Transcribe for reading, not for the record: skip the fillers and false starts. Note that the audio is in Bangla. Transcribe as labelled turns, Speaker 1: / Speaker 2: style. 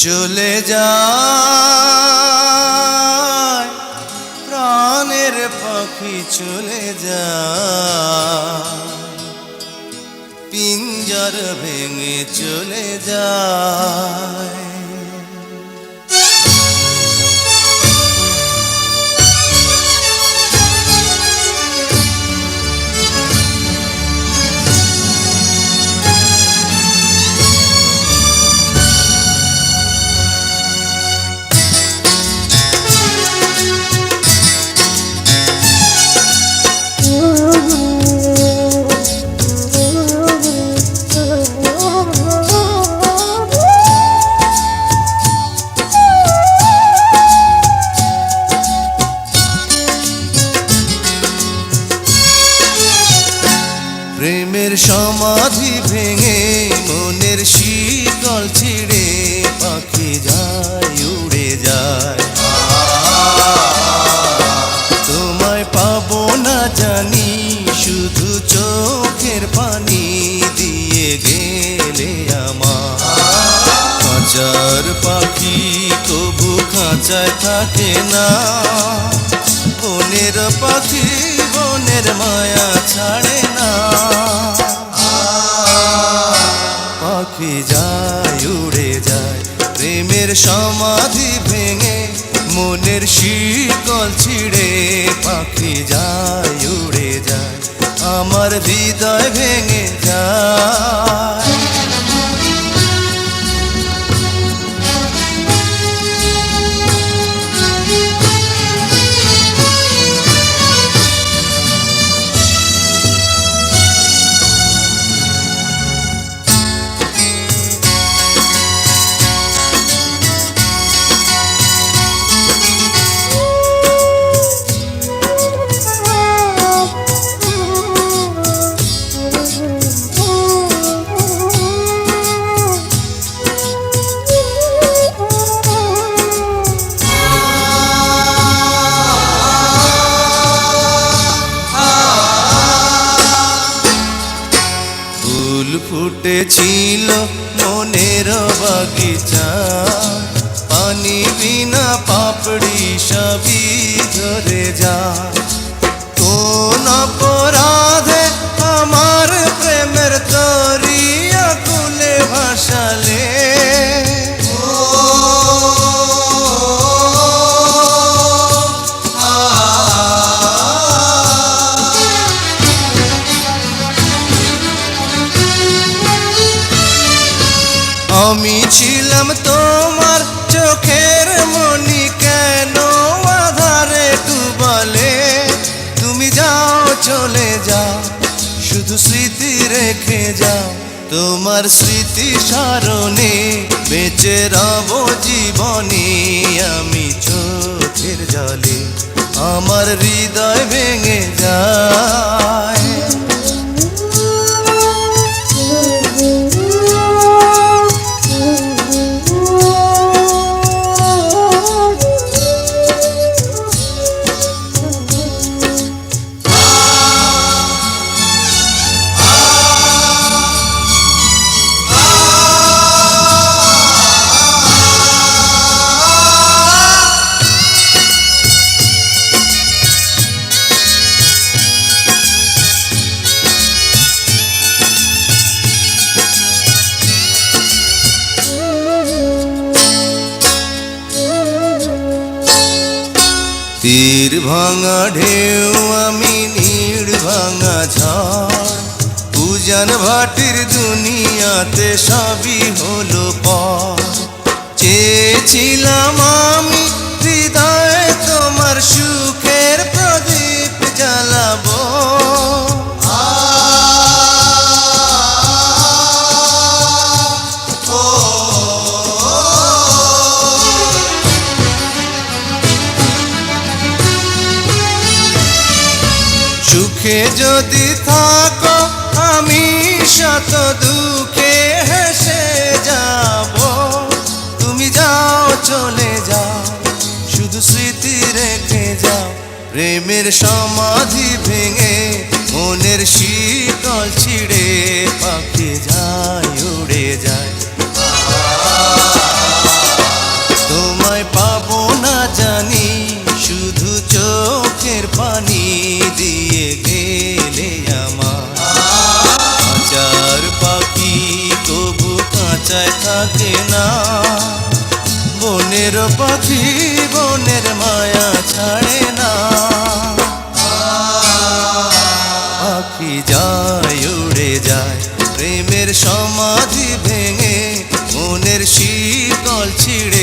Speaker 1: চলে যায় প্রাণের পাখি চলে যায়, পিঞ্জর ভেঙে চলে যায়। প্রেমের সমাধি ভেঙে মনের শিকল ছিঁড়ে পাখি যায় উড়ে যায়। তোমায় পাবো না জানি, শুধু চোখের পানি দিয়ে গেলে আমার। খাঁচার পাখি কবু খাঁচায় থাকে না, বনের পাখি বনের মায়া ছাড়ে না। পাখি যায় উড়ে যায় প্রেমের সমাধি ভেঙে মনের শিকল ছিঁড়ে পাখি যায় উড়ে যায়, আমার হৃদয় ভেঙে যায়। ফুটেছিল মনের বাগিচা, পানি বিনা পাপড়ি সবই ঝরে যায়। কোন অপরাধে আমার প্রেমের তরি আকুলে ভাসালে, আমি ছিলাম তোমার চোখের মনি, কেন আধারে ডুবালে? তুমি যাও চলে যাও, শুধু স্মৃতি রেখে যাও। তোমার স্মৃতি স্মরণে বেঁচে রব জীবনে আমি চোখের জলে, আমার হৃদয় ভেঙে যায়। তীর ভাঙা ঢেউ আমি নীড় ভাঙা ঝড়, উজান ভাটির দুনিয়াতে সবই হলো পর। চেয়েছিলাম আমি হৃদয়ে তোমার সুখের প্রদীপ জ্বালাবো, সুখে যদি থাকো আমি শত দুঃখে হেসে যাব। তুমি যাও চলে যাও, শুধু স্মৃতি রেখে যাও। প্রেমের সমাধি ভেঙে মনের শীতল ছিঁড়ে পাখি যায় উড়ে যায়। পানি দিয়ে গেলে আমার কাঁচার পাখি তবু কাঁচায় থাকে না বনের পাখি বনের মায়া ছাড়ে না পাখি যায় উড়ে যায় প্রেমের সমাধি ভেঙে মনের শীতল ছিঁড়ে